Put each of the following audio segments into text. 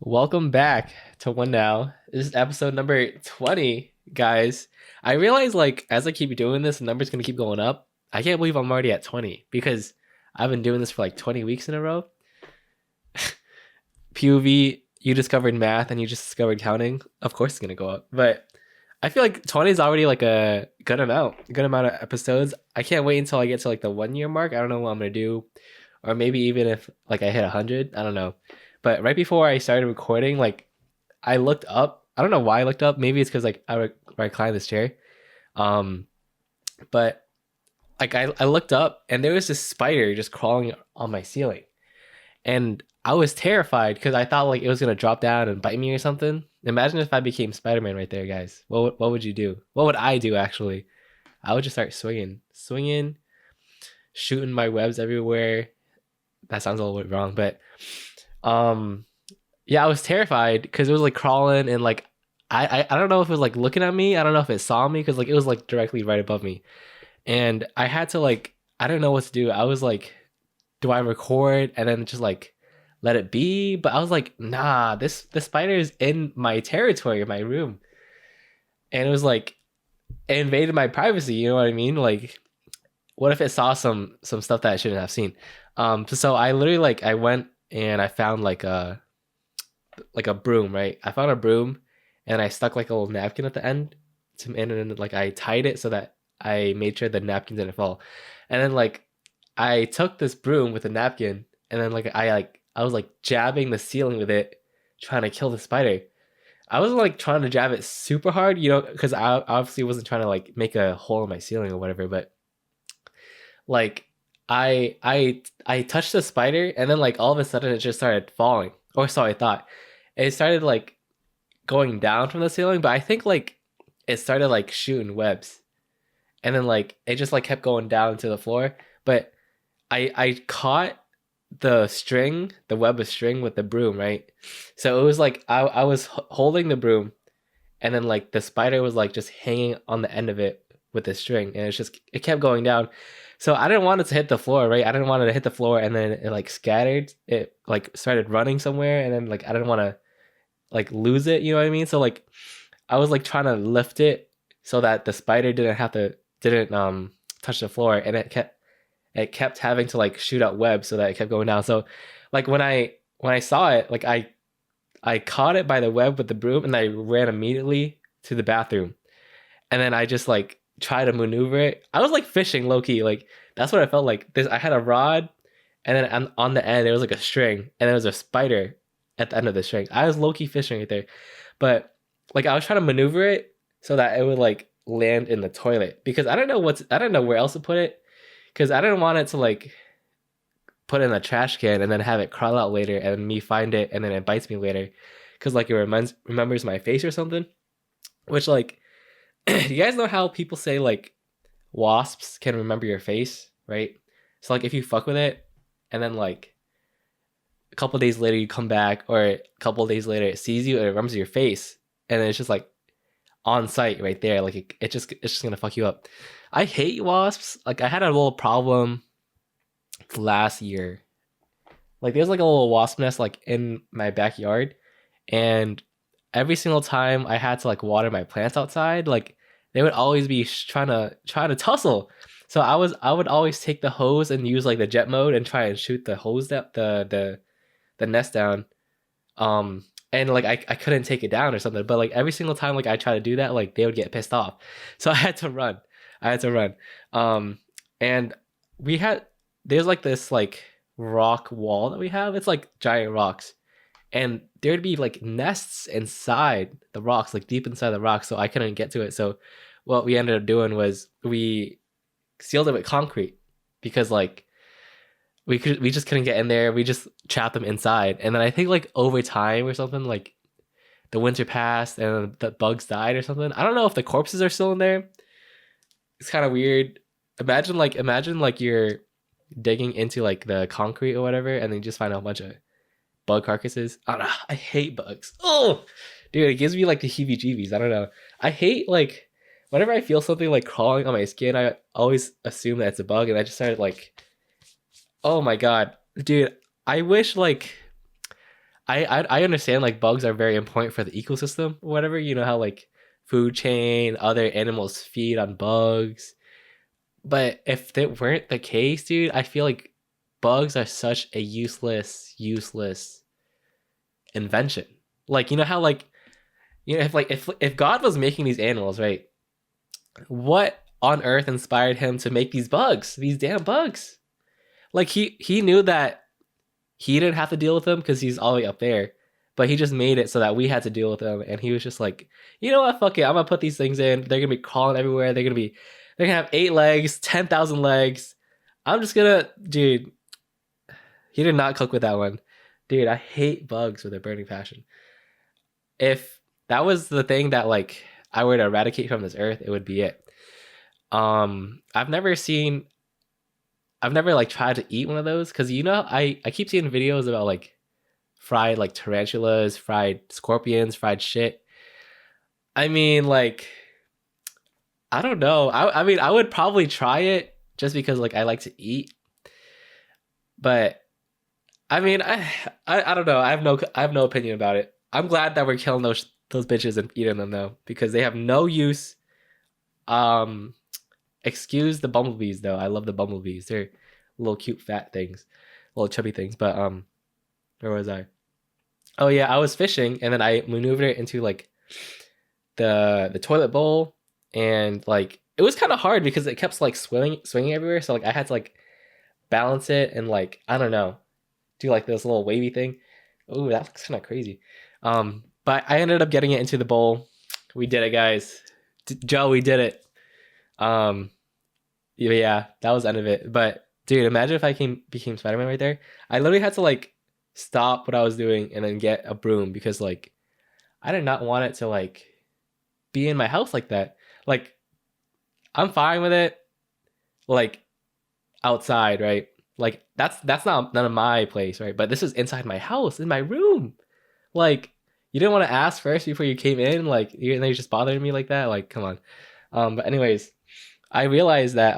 Welcome back to One Now. This is episode number 20, guys. I realize as I keep doing this, the number's gonna keep going up. I can't believe I'm already at 20 because I've been doing this for like 20 weeks in a row. POV, you discovered math and you just discovered counting. Of course it's gonna go up. But I feel like 20 is already like a good amount of episodes. I can't wait until I get to like the 1 year mark. I don't know what I'm gonna do. Or maybe even if like I hit 100, I don't know. But right before I started recording, I looked up. I don't know why I looked up. Maybe it's because I reclined this chair. Um, but I looked up and there was this spider just crawling on my ceiling, and I was terrified because I thought like it was gonna drop down and bite me or something. Imagine if I became Spider-Man right there, guys. What would you do? What would I do actually? I would just start swinging, shooting my webs everywhere. That sounds a little bit wrong, but um yeah, I was terrified because it was like crawling and like I don't know if it was like looking at me. I don't know if it saw me because like it was like directly right above me. And I had to like I don't know what to do. I was like, do I record and then just like let it be? But I was like, nah, the spider is in my territory, my room. And it was like it invaded my privacy, you know what I mean? Like what if it saw some stuff that I shouldn't have seen? So I literally like I went and I found like a broom, right? I found a broom and I stuck like a little napkin at the end and then like I tied it so that I made sure the napkin didn't fall. And then like I took this broom with a napkin and then I was like jabbing the ceiling with it, trying to kill the spider. I wasn't like trying to jab it super hard, because I obviously wasn't trying to like make a hole in my ceiling or whatever, but like I touched the spider and then like all of a sudden it just started falling. Or so I thought. It started like going down from the ceiling, but I think like it started like shooting webs. And then like it just like kept going down to the floor. But I caught the web of string with the broom, right? So it was like I was holding the broom and then like the spider was like just hanging on the end of it with the string and it kept going down. So I didn't want it to hit the floor, right? I didn't want it to hit the floor and then it like scattered. It like started running somewhere and then like I didn't want to like lose it, you know what I mean? So like I was like trying to lift it so that the spider didn't touch the floor and it kept having to like shoot out webs so that it kept going down. So like when I saw it, like I caught it by the web with the broom and I ran immediately to the bathroom. And then I just like try to maneuver it. I was like fishing low key. Like that's what I felt like. This I had a rod, and then on the end there was like a string, and there was a spider at the end of the string. I was low key fishing right there, but like I was trying to maneuver it so that it would like land in the toilet because I don't know where else to put it because I didn't want it to like put it in a trash can and then have it crawl out later and me find it and then it bites me later because like it remembers my face or something. Which like you guys know how people say like wasps can remember your face, right? So like if you fuck with it and then like a couple days later you come back or a couple days later it sees you and it remembers your face and then it's just like on site right there. Like it's just gonna fuck you up. I hate wasps. Like I had a little problem last year. Like there's like a little wasp nest like in my backyard and every single time I had to like water my plants outside, like they would always be trying to tussle. So I would always take the hose and use like the jet mode and try and shoot the hose that the nest down. And like I couldn't take it down or something. But like every single time like I try to do that, like they would get pissed off. So I had to run. I had to run. And we had there's like this like rock wall that we have. It's like giant rocks and there'd be like nests inside the rocks, like deep inside the rocks, so I couldn't get to it. So what we ended up doing was we sealed it with concrete because like we just couldn't get in there. We just trapped them inside. And then I think like over time or something, like the winter passed and the bugs died or something. I don't know if the corpses are still in there. It's kind of weird. Imagine like you're digging into like the concrete or whatever and then you just find a bunch of bug carcasses. I don't know. I hate bugs. Oh, dude, it gives me like the heebie-jeebies. I don't know. I hate like whenever I feel something like crawling on my skin, I always assume that it's a bug, and I just started like, oh my god, dude. I wish like I understand like bugs are very important for the ecosystem or whatever. You know how like food chain, other animals feed on bugs. But if that weren't the case, dude, I feel like bugs are such a useless invention. Like you know how like if God was making these animals, right? What on earth inspired him to make these bugs? These damn bugs. Like he knew that he didn't have to deal with them because he's all the way up there. But he just made it so that we had to deal with them. And he was just like, you know what, fuck it. I'm gonna put these things in. They're gonna be crawling everywhere. They're gonna have 8 legs, 10,000 legs. I'm just gonna dude. He did not cook with that one. Dude, I hate bugs with a burning passion. If that was the thing that like I were to eradicate from this earth, it would be it. I've never seen I've never like tried to eat one of those because you know I keep seeing videos about like fried like tarantulas, fried scorpions, fried shit. I mean like I don't know. I mean I would probably try it just because like I like to eat. But I mean I don't know. I have no opinion about it. I'm glad that we're killing those bitches and eating them though because they have no use. Um Excuse the bumblebees though. I love the bumblebees. They're little cute fat things, little chubby things. But where was I? Oh yeah, I was fishing and then I maneuvered it into like the toilet bowl and like it was kind of hard because it kept like swinging everywhere. So like I had to like balance it and like I don't know, do like this little wavy thing. Ooh, that looks kind of crazy. But I ended up getting it into the bowl. We did it, guys. Joe, we did it. Um, yeah, that was the end of it. But dude, imagine if I became Spider-Man right there. I literally had to like stop what I was doing and then get a broom because like I did not want it to like be in my house like that. Like I'm fine with it like outside, right? Like that's not none of my place, right? But this is inside my house, in my room. Like you didn't want to ask first before you came in, like you're just bothering me like that. Like come on. But anyways, I realized that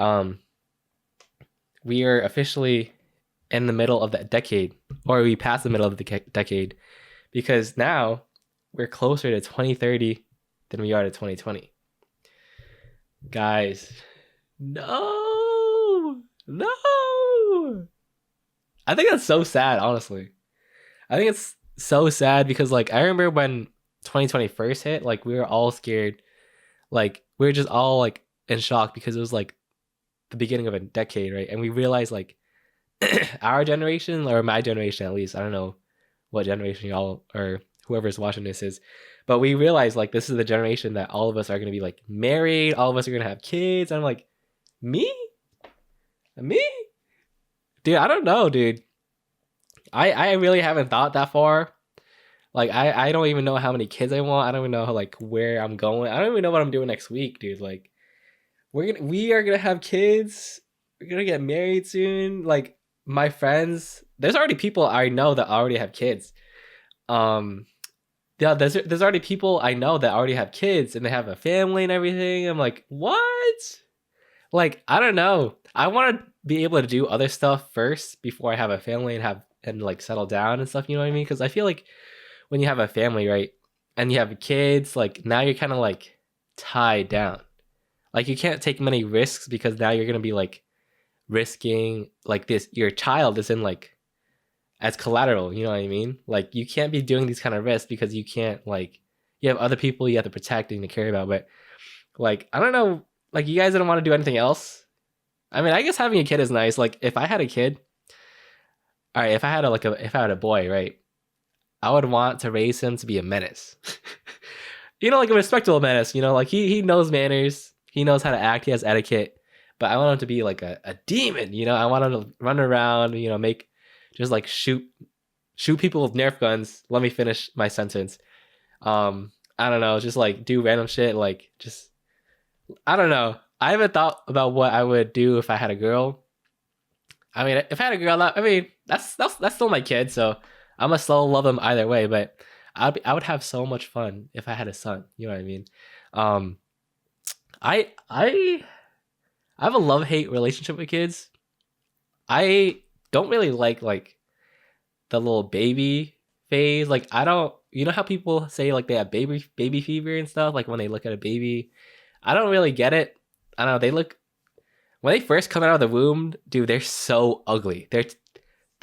we are officially in the middle of that decade, or we passed the middle of the decade, because now we're closer to 2030 than we are to 2020. Guys, no, no. I think that's so sad, honestly. I think it's so sad because, like, I remember when 2020 first hit, like, we were all scared. Like, we were just all, like, in shock because it was, like, the beginning of a decade, right? And we realized, like, our generation, or my generation at least, I don't know what generation y'all or whoever's watching this is, but we realized, like, this is the generation that all of us are going to be, like, married. All of us are going to have kids. And I'm like, me? Me? Dude, I don't know, dude. I really haven't thought that far. Like I don't even know how many kids I want. I don't even know how, like where I'm going. I don't even know what I'm doing next week, dude. Like we are gonna have kids. We're gonna get married soon. Like my friends, there's already people I know that already have kids. Um yeah, there's already people I know that already have kids and they have a family and everything. I'm like, what? Like, I don't know. I want to be able to do other stuff first before I have a family and like settle down and stuff, you know what I mean? Because I feel like when you have a family, right, and you have kids, like now you're kind of like tied down. Like you can't take many risks because now you're gonna be like risking like this. Your child is in like as collateral, you know what I mean? Like you can't be doing these kind of risks because you can't like you have other people you have to protect and to care about. But like I don't know, like you guys didn't want to do anything else. I mean, I guess having a kid is nice. Like if I had a kid, all right, if I had a boy, right, I would want to raise him to be a menace. You know, like a respectable menace. You know, like he knows manners, he knows how to act, he has etiquette. But I want him to be like a demon. You know, I want him to run around. You know, make just like shoot people with Nerf guns. Let me finish my sentence. I don't know, just like do random shit. Like just I don't know. I haven't thought about what I would do if I had a girl. I mean, if I had a girl, I mean, that's still my kid, so I'm gonna still love them either way. But I would have so much fun if I had a son. You know what I mean? Um, I have a love hate relationship with kids. I don't really like the little baby phase. Like I don't, you know how people say like they have baby fever and stuff. Like when they look at a baby, I don't really get it. I don't know. They look when they first come out of the womb, dude. They're so ugly. They're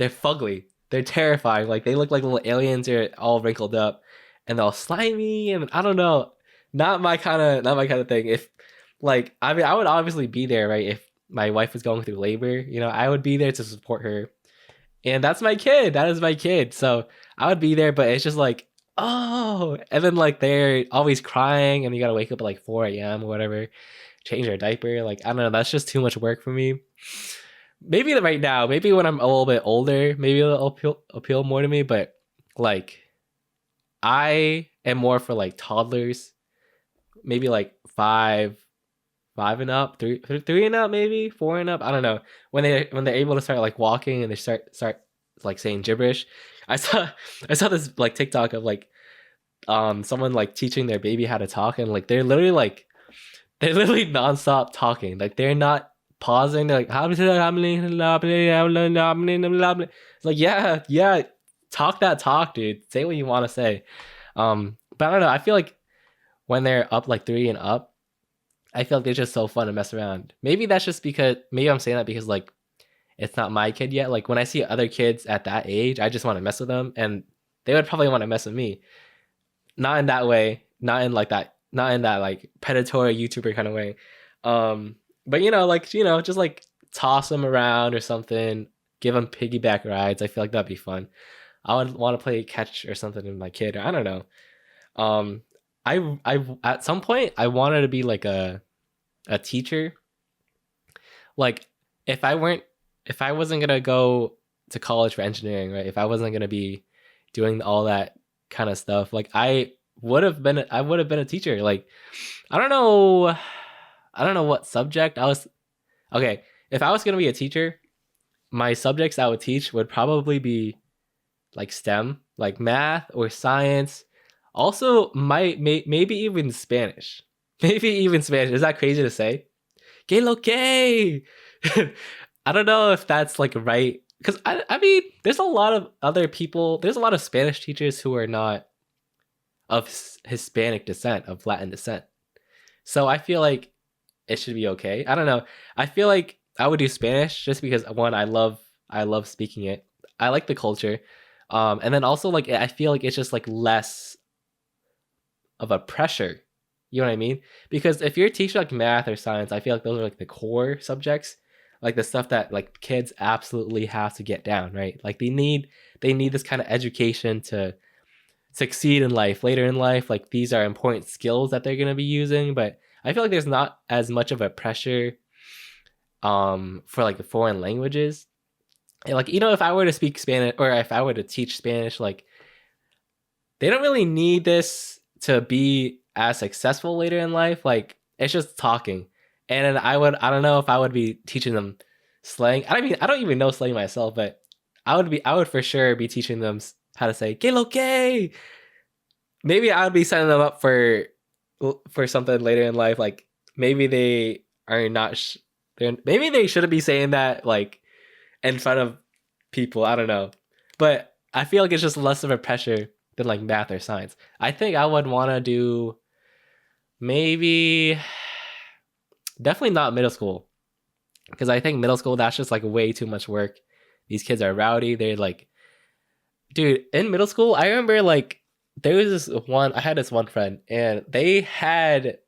fugly. They're terrifying. Like they look like little aliens. They're all wrinkled up, and they're all slimy. And I don't know. Not my kind of thing. If like, I mean, I would obviously be there, right? If my wife was going through labor, I would be there to support her. And that's my kid. That is my kid. So I would be there, but it's just like, oh, and then like they're always crying, and you gotta wake up at like 4 a.m. or whatever, change their diaper. Like I don't know, that's just too much work for me. Maybe right now, maybe when I'm a little bit older, maybe it'll appeal more to me. But like, I am more for like toddlers, maybe like five and up, three and up, maybe 4 and up. I don't know when they're able to start like walking and they start like saying gibberish. I saw I saw this like TikTok of like someone like teaching their baby how to talk, and like they're literally nonstop talking. Like they're not pausing. They're like it's like yeah, talk that talk, dude. Say what you want to say. But I don't know. I feel like when they're up like 3 and up, I feel like they're just so fun to mess around. Maybe that's just because maybe I'm saying that because like it's not my kid yet. Like when I see other kids at that age, I just want to mess with them, and they would probably want to mess with me. Not in that way, not in that like predatory YouTuber kind of way. But just like toss them around or something, give them piggyback rides. I feel like that'd be fun. I would want to play catch or something with my kid. Or I don't know. I at some point I wanted to be like a teacher. Like if I wasn't gonna go to college for engineering, right? If I wasn't gonna be doing all that kind of stuff, like I would have been a teacher. Like I don't know what subject I was. Okay, if I was gonna be a teacher, my subjects I would teach would probably be like STEM, like math or science. Also, maybe even Spanish. Maybe even Spanish. Is that crazy to say? Que lo que? I don't know if that's like right. Because I mean, there's a lot of other people. There's a lot of Spanish teachers who are not of Hispanic descent, of Latin descent. So I feel like it should be okay. I don't know. I feel like I would do Spanish just because one, I love speaking it. I like the culture. And then also like I feel like it's just like less of a pressure. You know what I mean? Because if you're teaching like math or science, I feel like those are like the core subjects, like the stuff that like kids absolutely have to get down, right? Like they need this kind of education to succeed in life later in life. Like these are important skills that they're going to be using, but I feel like there's not as much of a pressure for like the foreign languages. And, like if I were to speak Spanish or if I were to teach Spanish, like they don't really need this to be as successful later in life. Like it's just talking. And then I don't know if I would be teaching them slang. I don't even know slang myself, but I would for sure be teaching them how to say que lo que. Maybe I would be setting them up for something later in life. Like maybe they are not maybe they shouldn't be saying that like in front of people. I don't know. But I feel like it's just less of a pressure than like math or science. I think I would want to do maybe definitely not middle school, because I think middle school, that's just like way too much work. These kids are rowdy. They're like, dude, in middle school, I remember like I had this one friend, and they had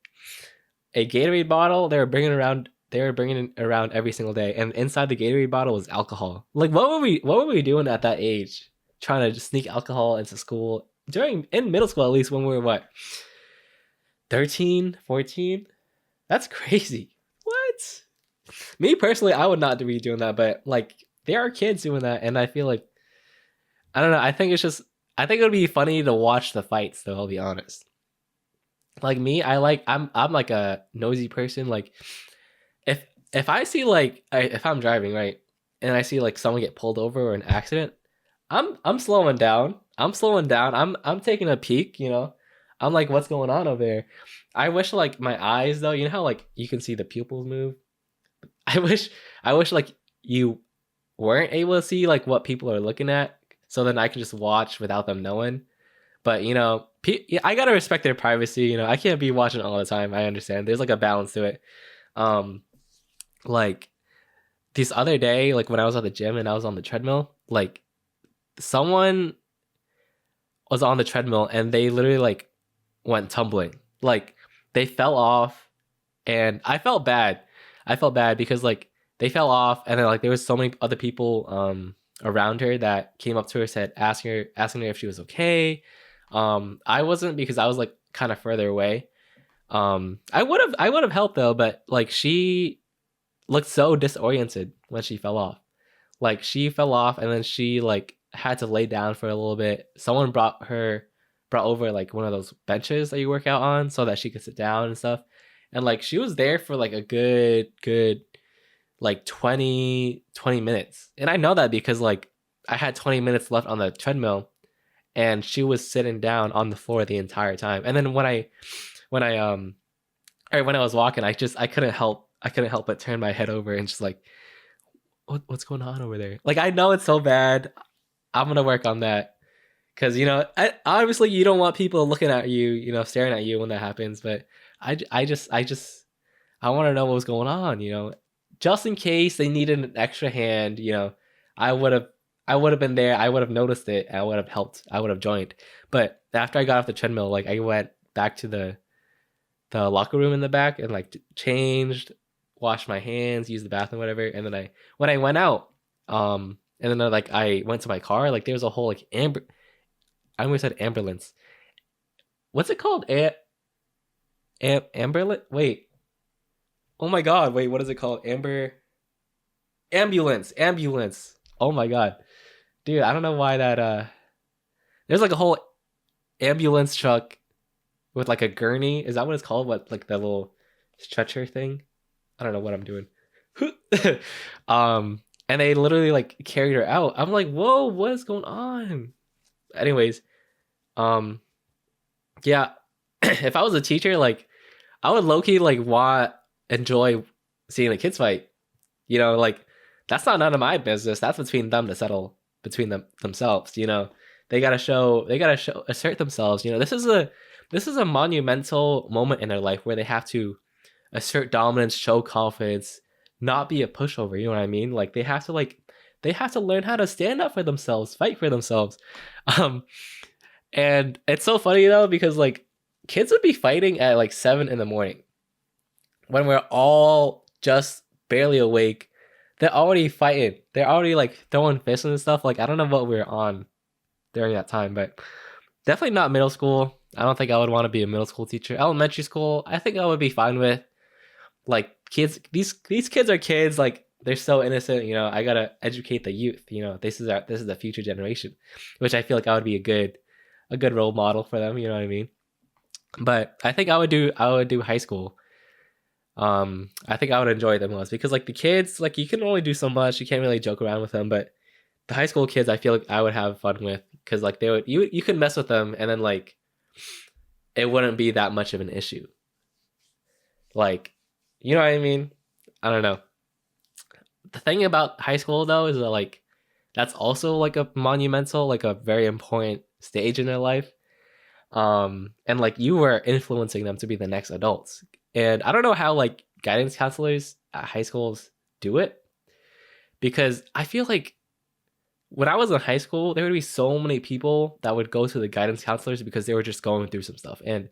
a Gatorade bottle. They were bringing it around every single day, and inside the Gatorade bottle was alcohol. Like what were we doing at that age? Trying to just sneak alcohol into school in middle school, at least when we were what, 13, 14? That's crazy. What? Me personally, I would not be doing that, but like there are kids doing that, and I feel like I don't know. I think it would be funny to watch the fights, though. I'll be honest. Like me, I'm like a nosy person. Like if I see like if I'm driving, right, and I see like someone get pulled over or an accident, I'm slowing down. I'm taking a peek. I'm like, what's going on over there? I wish like my eyes, though. You know how like you can see the pupils move. I wish like you weren't able to see like what people are looking at. so then I can just watch without them knowing. But yeah, I gotta respect their privacy. I can't be watching all the time. I understand. There's like a balance to it. Um, like this other day, like when I was at the gym and I was on the treadmill, like someone was on the treadmill and they literally like went tumbling. Like they fell off and I felt bad. I felt bad because like they fell off and then like there was so many other people around her that came up to her, said asking her if she was okay. I wasn't, because I was like kind of further away. I would have helped though, but like she looked so disoriented when she fell off. Like she fell off and then she like had to lay down for a little bit. Someone brought over like one of those benches that you work out on so that she could sit down and stuff. And like she was there for like a good like 20 minutes. And I know that because like I had 20 minutes left on the treadmill and she was sitting down on the floor the entire time. And then when I or when I was walking, I couldn't help but turn my head over and just like, what's going on over there? Like I know it's so bad. I'm gonna work on that because obviously you don't want people looking at you, staring at you when that happens. But I want to know what was going on, just in case they needed an extra hand. I would have I would have been there. I would have noticed it. I would have helped. I would have joined. But after I got off the treadmill, like I went back to the locker room in the back and like changed, washed my hands, used the bathroom, whatever. And then when I went out, and then like I went to my car, like there was a whole like I almost said ambulance. What's it called? Ambulance? Wait. Oh my god. Wait, what is it called? Ambulance. Oh my god. Dude, I don't know why that there's like a whole ambulance truck with like a gurney. Is that what it's called? What, like the little stretcher thing? I don't know what I'm doing. And they literally like carried her out. I'm like, whoa, what is going on? Anyways, yeah, if I was a teacher, like I would low key like enjoy seeing the kids fight. Like that's not none of my business. That's between them to settle between themselves. They gotta assert themselves. This is a monumental moment in their life where they have to assert dominance, show confidence, not be a pushover. You know what I mean? Like they have to learn how to stand up for themselves, fight for themselves. Um, and it's so funny though because like kids would be fighting at like 7 in the morning when we're all just barely awake. They're already fighting. They're already like throwing fists and stuff. Like I don't know what we were on during that time, but definitely not middle school. I don't think I would want to be a middle school teacher. Elementary school, I think I would be fine with. Like kids, these kids are kids. Like they're so innocent. I gotta educate the youth. This is the future generation, which I feel like I would be a good role model for them. You know what I mean? But I think I would do high school. I think I would enjoy them most because like the kids, like you can only do so much. You can't really joke around with them. But the high school kids, I feel like I would have fun with because like you could mess with them and then like it wouldn't be that much of an issue. Like, you know what I mean? I don't know. The thing about high school though is that like that's also like a monumental, like a very important stage in their life. And like you were influencing them to be the next adults. And I don't know how like guidance counselors at high schools do it because I feel like when I was in high school, there would be so many people that would go to the guidance counselors because they were just going through some stuff. And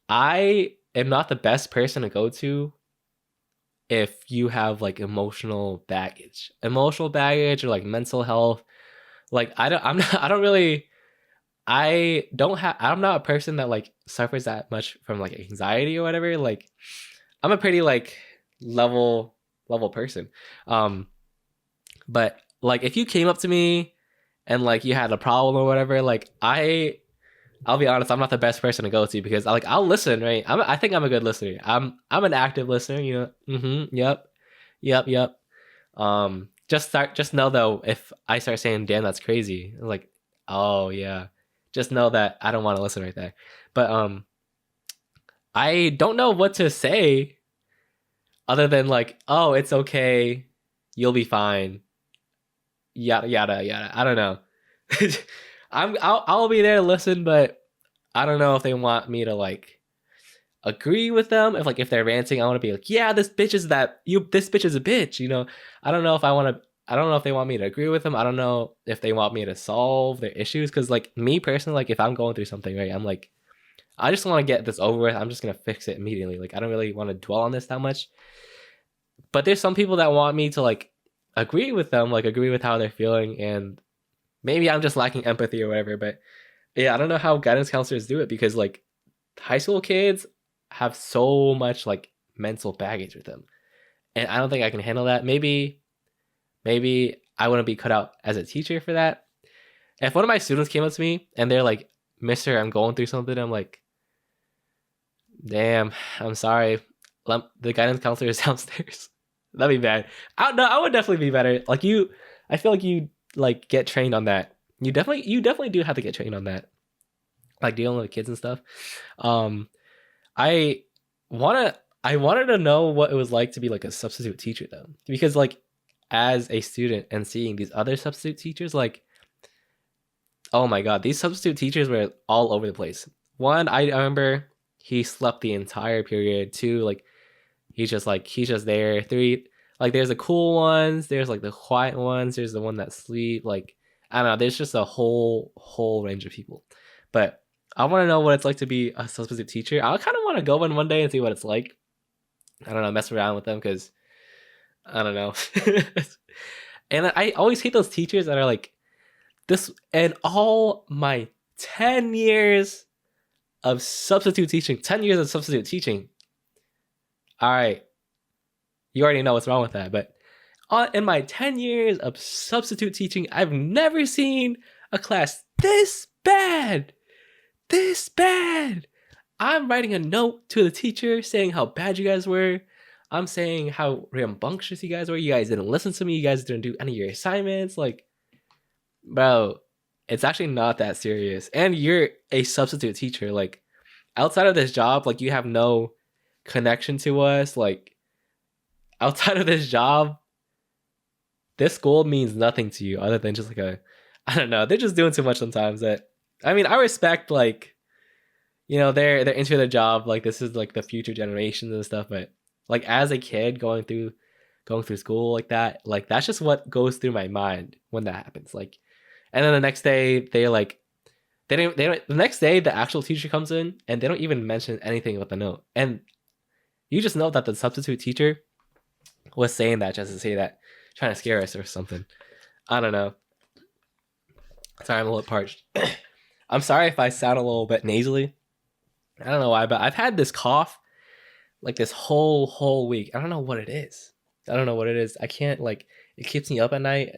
I am not the best person to go to if you have like emotional baggage or like mental health. Like I'm not a person that like suffers that much from like anxiety or whatever. Like I'm a pretty like level person. But like if you came up to me and like you had a problem or whatever, like I'll be honest, I'm not the best person to go to because I'll listen, right? I think I'm a good listener. I'm an active listener, Yep. Just know though, if I start saying, damn, that's crazy, like, oh yeah. Just know that I don't want to listen right there. But I don't know what to say other than like, oh, it's okay, you'll be fine. Yada yada yada. I don't know. I'll be there to listen, but I don't know if they want me to like agree with them. If like if they're ranting, I want to be like, yeah, this bitch is this bitch is a bitch. I don't know if I want to. I don't know if they want me to agree with them. I don't know if they want me to solve their issues. Because like me personally, like if I'm going through something, right, I'm like, I just want to get this over with. I'm just gonna fix it immediately. Like I don't really want to dwell on this that much. But there's some people that want me to like agree with them, like agree with how they're feeling, and maybe I'm just lacking empathy or whatever. But yeah, I don't know how guidance counselors do it because like high school kids have so much like mental baggage with them, and I don't think I can handle that. Maybe I wouldn't be cut out as a teacher for that. If one of my students came up to me and they're like, "Mister, I'm going through something," I'm like, "Damn, I'm sorry. The guidance counselor is downstairs." That'd be bad. I would definitely be better. Like you, I feel like you like get trained on that. You definitely do have to get trained on that. Like dealing with kids and stuff. Um, I I wanted to know what it was like to be like a substitute teacher though, because like as a student and seeing these other substitute teachers, like oh my god, these substitute teachers were all over the place. One, I remember he slept the entire period. Two, like he's just there. Three, like there's the cool ones, there's like the quiet ones, there's the one that sleep. Like I don't know, there's just a whole range of people. But I want to know what it's like to be a substitute teacher. I kind of want to go in one day and see what it's like. I don't know, mess around with them because I don't know. And I always hate those teachers that are like this. And all my 10 years of substitute teaching, 10 years of substitute teaching. All right, you already know what's wrong with that. But in my 10 years of substitute teaching, I've never seen a class this bad. This bad. I'm writing a note to the teacher saying how bad you guys were. I'm saying how rambunctious you guys were. You guys didn't listen to me. You guys didn't do any of your assignments. Like, bro, it's actually not that serious. And you're a substitute teacher. Like, outside of this job, like, you have no connection to us. Like, outside of this job, this school means nothing to you other than just like I don't know. They're just doing too much sometimes. That I mean, I respect like, they're into their job. Like this is like the future generations and stuff. But like as a kid going through school like that's just what goes through my mind when that happens. Like, and then the next day they're like, they don't. The next day the actual teacher comes in and they don't even mention anything about the note. And you just know that the substitute teacher was saying that just to say that, trying to scare us or something. I don't know. Sorry, I'm a little parched. I'm sorry if I sound a little bit nasally. I don't know why, but I've had this cough like this whole week. I don't know what it is. I can't like it keeps me up at night.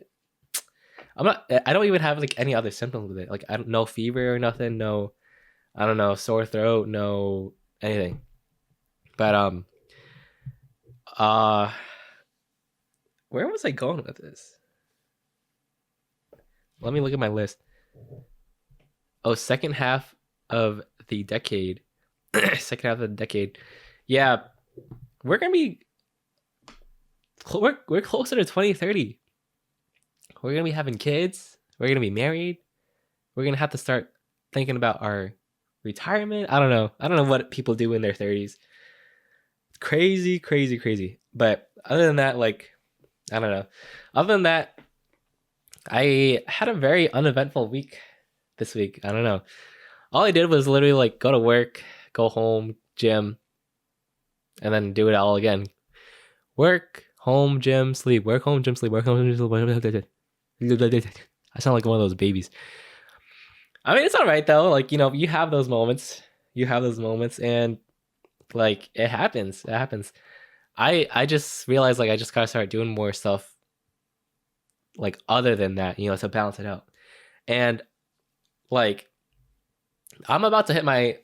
I don't even have like any other symptoms with it. Like I don't no fever or nothing, no I don't know, sore throat, no anything. But where was I going with this? Let me look at my list. Oh, second half of the decade. Second half of the decade. Yeah, we're gonna be we're closer to 2030. We're gonna be having kids. We're gonna be married. We're gonna have to start thinking about our retirement. I don't know what people do in their 30s. Crazy, crazy, crazy. But other than that, like, I don't know. Other than that, I had a very uneventful week this week. I don't know. All I did was literally like go to work, go home, gym, and then do it all again. Work, home, gym, sleep. Work, home, gym, sleep. Work, home, gym, sleep. I sound like one of those babies. I mean, it's all right though. Like, you have those moments. And like it happens. I just realized like I just gotta start doing more stuff like other than that, to balance it out. And like I'm about to hit my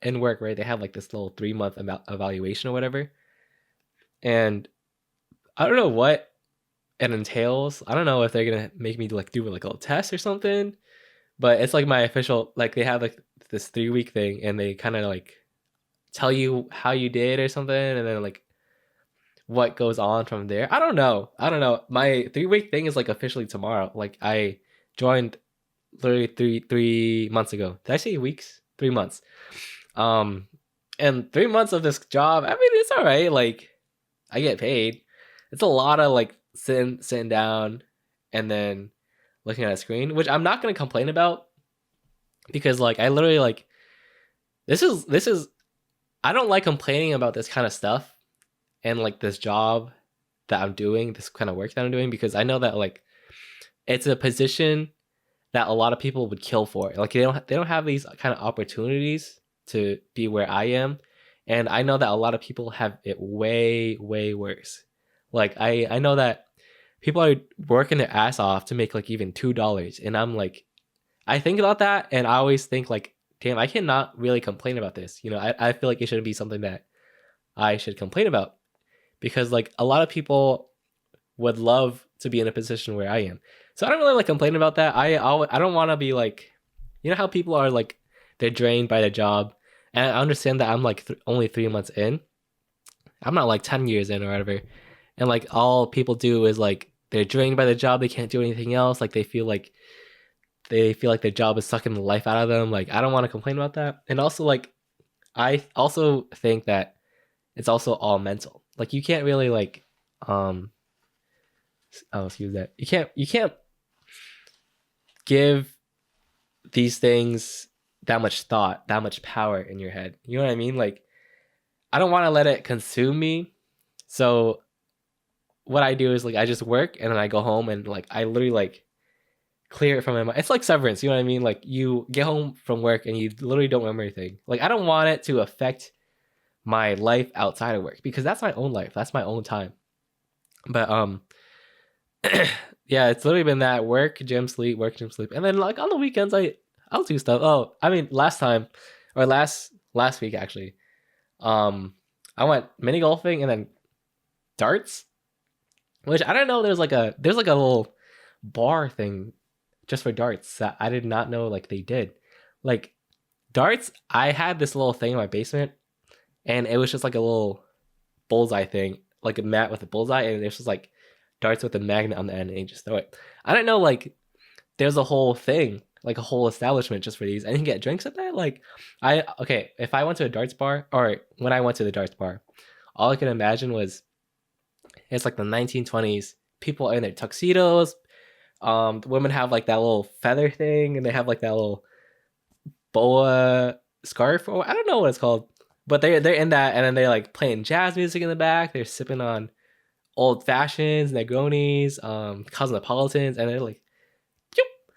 in work, right? They have like this little 3-month evaluation or whatever. And I don't know what it entails. I don't know if they're gonna make me like do like a little test or something. But it's like my official, like they have like this 3-week thing and they kind of like tell you how you did or something, and then like what goes on from there. I don't know. My 3-week thing is like officially tomorrow. Like I joined literally three months ago. Did I say weeks? 3 months. And 3 months of this job, I mean, it's all right. Like, I get paid. It's a lot of like sitting down and then looking at a screen, which I'm not gonna complain about because like I literally like this is I don't like complaining about this kind of stuff and like this job that I'm doing, this kind of work that I'm doing, because I know that like it's a position that a lot of people would kill for. Like they don't have these kind of opportunities to be where I am, and I know that a lot of people have it way worse. Like I know that people are working their ass off to make like even $2, and I'm like, I think about that, and I always think like, damn, I cannot really complain about this. You know, I feel like it shouldn't be something that I should complain about because like a lot of people would love to be in a position where I am. So I don't really like complaining about that. I don't want to be like, you know how people are like they're drained by their job, and I understand that I'm like only 3 months in. I'm not like 10 years in or whatever, and like all people do is like they're drained by the job. They can't do anything else. Like they feel like their job is sucking the life out of them. Like I don't want to complain about that. And also like I also think that it's also all mental. Like you can't really like um oh excuse that. You can't give these things that much thought, that much power in your head. You know what I mean? Like I don't want to let it consume me. So what I do is like I just work and then I go home and like I literally like clear it from my mind. It's like severance, you know what I mean? Like you get home from work and you literally don't remember anything. Like I don't want it to affect my life outside of work because that's my own life. That's my own time. But yeah, it's literally been that work, gym, sleep, work, gym, sleep. And then like on the weekends I'll do stuff. Oh, I mean last time or last week actually. I went mini golfing and then darts, which I don't know there's like a little bar thing just for darts that I did not know like they did. Like darts, I had this little thing in my basement and it was just like a little bullseye thing, like a mat with a bullseye, and it's just like darts with a magnet on the end and you just throw it. I didn't know like there's a whole thing, like a whole establishment just for these. And you can get drinks at that. Like if I went to a darts bar or when I went to the darts bar, all I could imagine was it's like the 1920s, people in their tuxedos. The women have like that little feather thing, and they have like that little boa scarf, or I don't know what it's called, but they're in that, and then they're like playing jazz music in the back. They're sipping on old fashions, Negronis, cosmopolitans, and they're like, Yoop.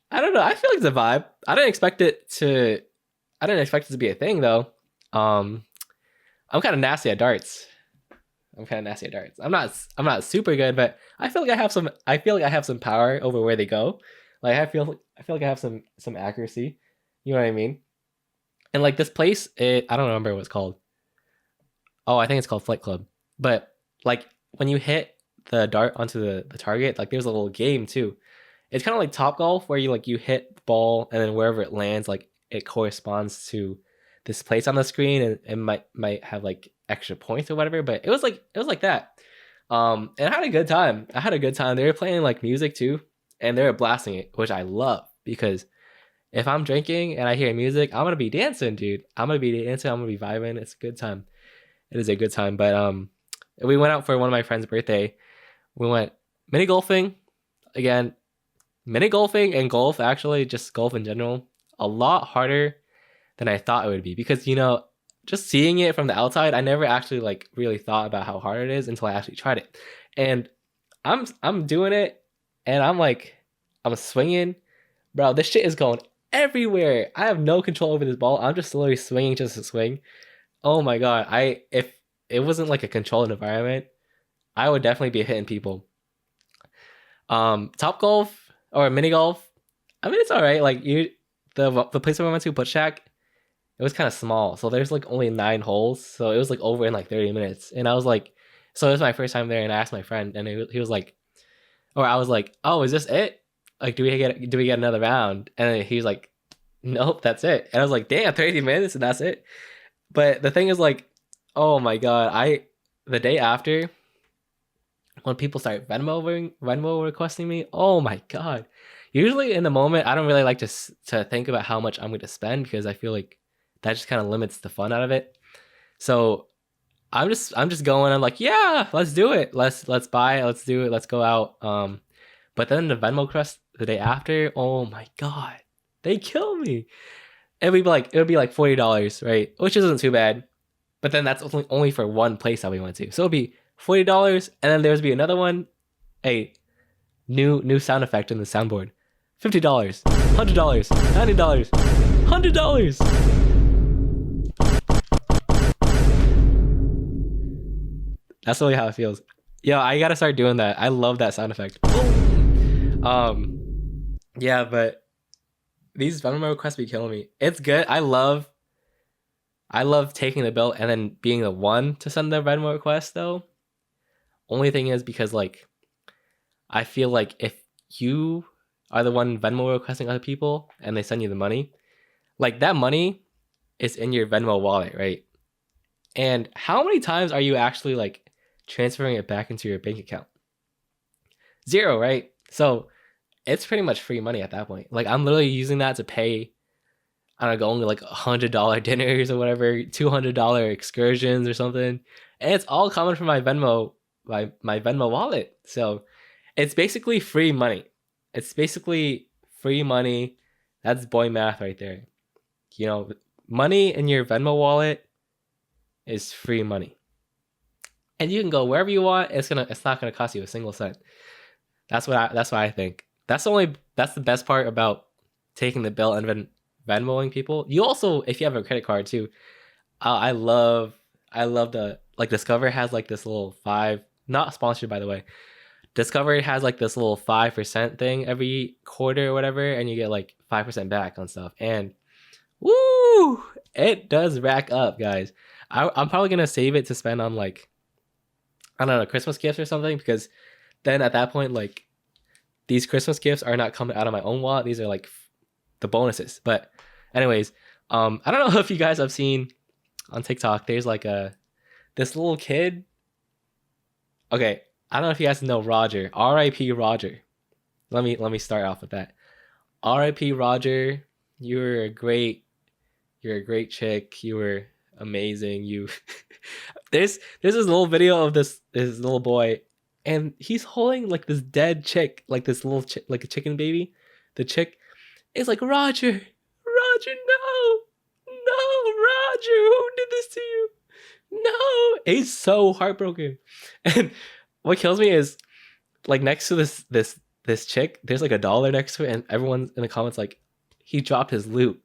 I don't know. I feel like it's a vibe. I didn't expect it to be a thing though. I'm kind of nasty at darts. I'm not super good, but I feel like I have some power over where they go. Like I feel like I have some accuracy. You know what I mean? And like this place, I don't remember what it's called. Oh, I think it's called Flight Club. But like when you hit the dart onto the target, like there's a little game too. It's kind of like Top Golf where you hit the ball and then wherever it lands, like it corresponds to this place on the screen, and it might have like extra points or whatever. But it was like that. And I had a good time. They were playing like music too, and they were blasting it, which I love because if I'm drinking and I hear music, I'm gonna be dancing, dude. I'm gonna be vibing. It's a good time. It is a good time. But we went out for one of my friend's birthday. We went mini golfing again. Mini golfing and golf, actually, just golf in general, a lot harder than I thought it would be because just seeing it from the outside, I never actually like really thought about how hard it is until I actually tried it. And I'm doing it, and I'm swinging, bro. This shit is going everywhere. I have no control over this ball. I'm just literally swinging just to swing. Oh my god! If it wasn't like a controlled environment, I would definitely be hitting people. Top golf or mini golf, I mean it's all right. Like the place where we went to, Put Shack, it was kind of small, so there's like only 9 holes, so it was like over in like 30 minutes, and I was like, so it was my first time there, and I asked my friend, and he was like, or I was like, oh, is this it? Like, do we get another round? And he was like, nope, that's it. And I was like, damn, 30 minutes and that's it. But the thing is like, oh my god, the day after, when people start Venmo requesting me, oh my god, Usually in the moment, I don't really like to think about how much I'm going to spend because I feel like that just kind of limits the fun out of it. So I'm just going. I'm like, yeah, let's do it. Let's buy it. Let's do it. Let's go out. But then the Venmo crust the day after, oh my god, they kill me. It would be like $40, right? Which isn't too bad. But then that's only for one place that we went to. So it'll be $40, and then there's be another one. Hey, new sound effect in the soundboard. $50, $100, $90, $100. That's really how it feels. Yo, I gotta start doing that. I love that sound effect. Yeah, but these Venmo requests be killing me. It's good. I love taking the bill and then being the one to send the Venmo request though. Only thing is because like I feel like if you are the one Venmo requesting other people and they send you the money, like that money is in your Venmo wallet, right? And how many times are you actually like transferring it back into your bank account? Zero, right? So it's pretty much free money at that point. Like I'm literally using that to pay, I don't know, going to like $100 dinners or whatever, $200 excursions or something, and it's all coming from my Venmo, my Venmo wallet. So it's basically free money. It's basically free money. That's boy math right there. You know, money in your Venmo wallet is free money, and you can go wherever you want. It's not gonna cost you a single cent. That's what I think. That's the best part about taking the bill and then Venmoing people. You also, if you have a credit card too, I love the like Discover has like this little five, not sponsored by the way. Discover has like this little 5% thing every quarter or whatever, and you get like 5% back on stuff. And woo, it does rack up, guys. I'm probably gonna save it to spend on like, I don't know, Christmas gifts or something, because then at that point, like these Christmas gifts are not coming out of my own wallet. These are like the bonuses. But anyways, I don't know if you guys have seen on TikTok, there's like this little kid. Okay, I don't know if you guys know Roger. R.I.P. Roger. Let me start off with that. R.I.P. Roger. You're a great chick. You were amazing. You there's this little video of this little boy, and he's holding like this dead chick, like this little like a chicken baby. The chick is like, Roger, no, Roger, who did this to you? No, he's so heartbroken. And what kills me is like next to this chick, there's like $1 next to it, and everyone's in the comments like, he dropped his loot.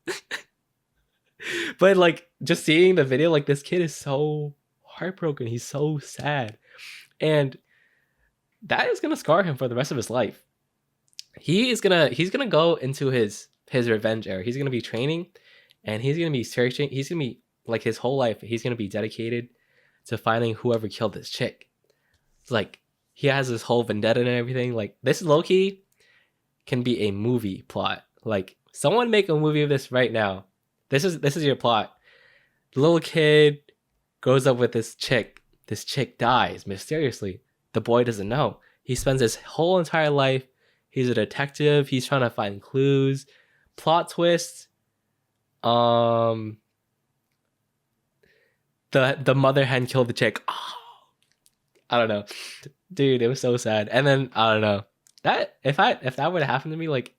But like just seeing the video, like this kid is so heartbroken. He's so sad, and that is gonna scar him for the rest of his life. He's gonna go into his revenge era. He's gonna be training, and he's gonna be searching. He's gonna be like his whole life. He's gonna be dedicated to finding whoever killed this chick. It's like he has this whole vendetta and everything. Like this low key can be a movie plot. Like someone make a movie of this right now. This is your plot. The little kid grows up with this chick. This chick dies mysteriously. The boy doesn't know. He spends his whole entire life. He's a detective. He's trying to find clues. Plot twist. The mother hen killed the chick. Oh, I don't know, dude. It was so sad. And then I don't know that if that would have happened to me, like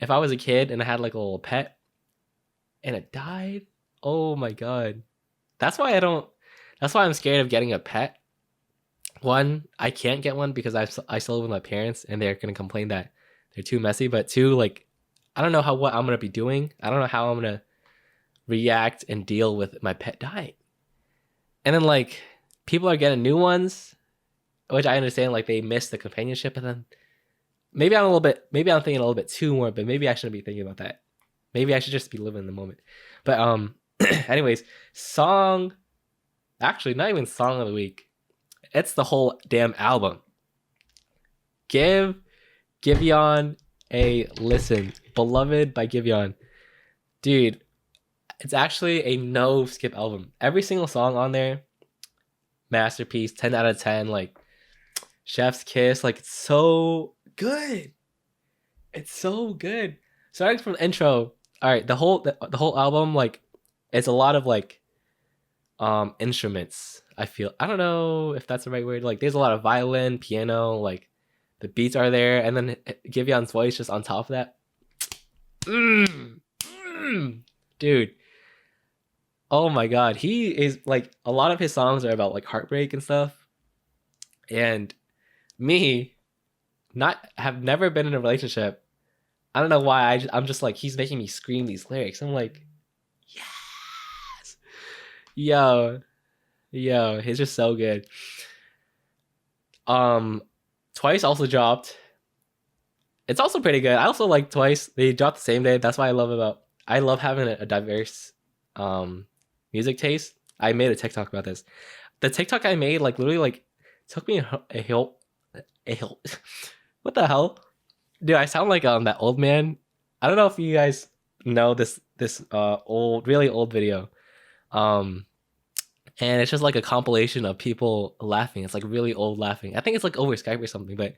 if I was a kid and I had like a little pet and it died, oh my god. That's why I'm scared of getting a pet. One, I can't get one because I still live with my parents and they're gonna complain that they're too messy. But two, like I don't know what I'm gonna be doing. I don't know how I'm gonna react and deal with my pet dying. And then like people are getting new ones, which I understand, like they miss the companionship, and then maybe I'm thinking a little bit too more, but maybe I shouldn't be thinking about that. Maybe I should just be living in the moment. But anyways, actually not even song of the week. It's the whole damn album. Give Giveon a listen. Beloved by Giveon. Dude, it's actually a no skip album. Every single song on there, masterpiece, 10 out of 10. Like Chef's Kiss, like it's so good. It's so good. Starting from the intro. All right, the whole album like it's a lot of like instruments. I feel I don't know if that's the right word. Like there's a lot of violin, piano, like the beats are there, and then Giveon's voice just on top of that. Mm, mm, dude, oh my god, he is like a lot of his songs are about like heartbreak and stuff. And me, not have never been in a relationship. I don't know why I'm just like he's making me scream these lyrics. I'm like, yes, yo, yo, he's just so good. Um, Twice also dropped. It's also pretty good. I also like Twice. They dropped the same day. That's why I love having a diverse um music taste. I made a TikTok about this. The TikTok I made like literally like took me a hill a hill. What the hell? Dude, I sound like that old man. I don't know if you guys know this old really old video. Um and it's just like a compilation of people laughing. It's like really old laughing. I think it's like over Skype or something, but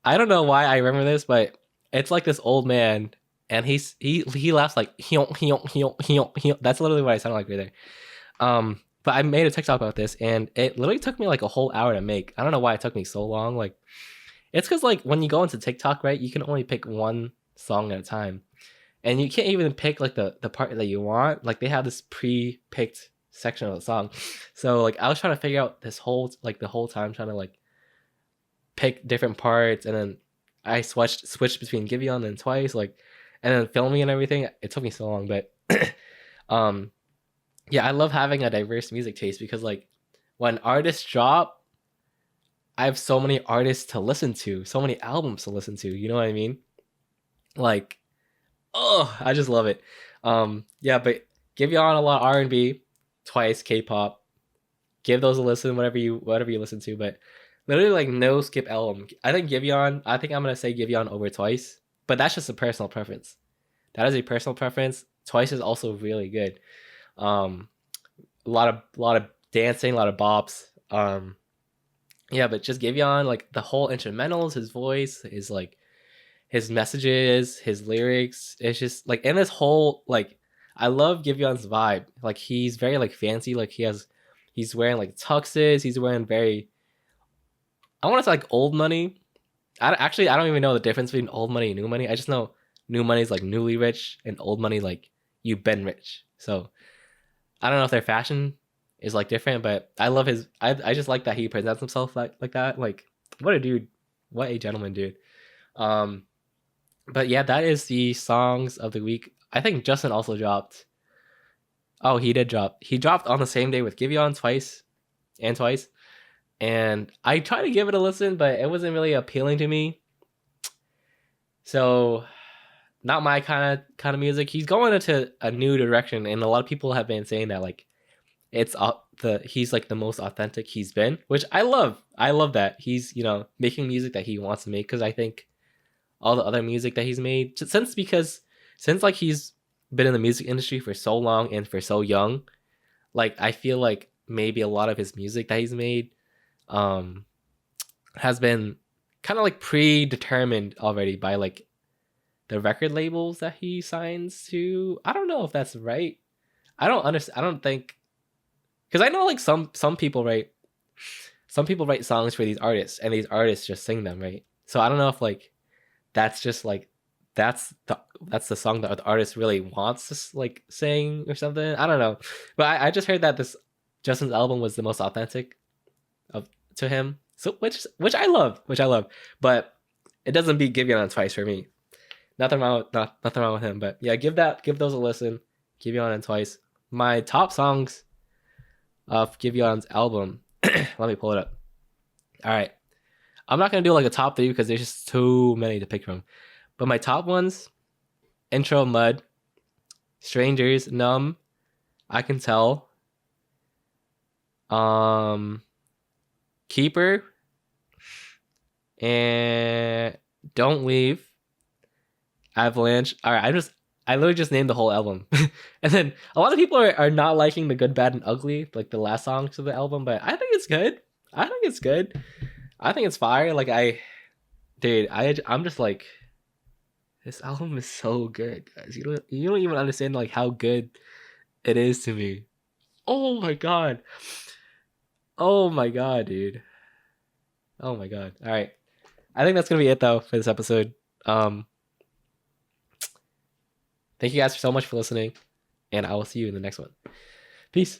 I don't know why I remember this, but it's like this old man, and he laughs like that's literally what I sound like right there. But I made a TikTok about this, and it literally took me like a whole hour to make. I don't know why it took me so long. Like, it's because like when you go into TikTok, right, you can only pick one song at a time, and you can't even pick like the part that you want. Like they have this pre-picked section of the song, so like I was trying to figure out this whole like the whole time trying to like pick different parts, and then I switched between Giveon and Twice, like, and then filming and everything. It took me so long, but um, yeah, I love having a diverse music taste because like when artists drop, I have so many artists to listen to, so many albums to listen to. You know what I mean? Like, oh, I just love it. Yeah, but Giveon a lot of R&B, Twice K-pop. Give those a listen, whatever you listen to, but literally like no skip album. I think Giveon. I think I'm gonna say Giveon over Twice, but that's just a personal preference. That is a personal preference. Twice is also really good. Um, a lot of dancing, a lot of bops. Yeah, but just Giveon, like the whole instrumentals, his voice, his like his messages, his lyrics. It's just like in this whole like I love Giveon's vibe. Like he's very like fancy. Like he's wearing like tuxes. He's wearing very I want to say like old money. I don't even know the difference between old money and new money. I just know new money is like newly rich and old money like you've been rich. So I don't know if their fashion is like different, but I love his. I just like that he presents himself like that. Like what a dude, what a gentleman, dude. Um, but yeah, that is the songs of the week. I think Justin also dropped. Oh, he did drop. He dropped on the same day with Giveon twice, and I tried to give it a listen, but it wasn't really appealing to me. So, not my kind of music. He's going into a new direction, and a lot of people have been saying that like it's the he's like the most authentic he's been, which I love. I love that he's making music that he wants to make because I think all the other music that he's made since like he's been in the music industry for so long and for so young, like I feel like maybe a lot of his music that he's made um has been kind of like predetermined already by like the record labels that he signs to. I don't know if that's right. I don't understand. I don't think because I know like some people write songs for these artists and these artists just sing them, right? So I don't know if like that's just like that's the song that the artist really wants to like sing or something. I don't know, but I just heard that this Justin's album was the most authentic of to him. So which I love, but it doesn't beat Giveon on Twice for me. Nothing wrong with him, but yeah, give those a listen. Giveon and Twice. My top songs of Giveon's album. Let me pull it up. All right, I'm not gonna do like a top 3 because there's just too many to pick from. But my top ones: Intro, Mud, Strangers, Numb, I Can Tell, Keeper, and Don't Leave, Avalanche. All right, I literally just named the whole album. And then a lot of people are not liking the Good, Bad, and Ugly, like the last songs of the album, but I think it's good. I think it's good. I think it's fire. Like I'm just like This album is so good, guys. You don't even understand like how good it is to me. Oh my god. Oh my god, dude. Oh my god. All right. I think that's gonna be it though for this episode. Um, thank you guys so much for listening, and I will see you in the next one. Peace.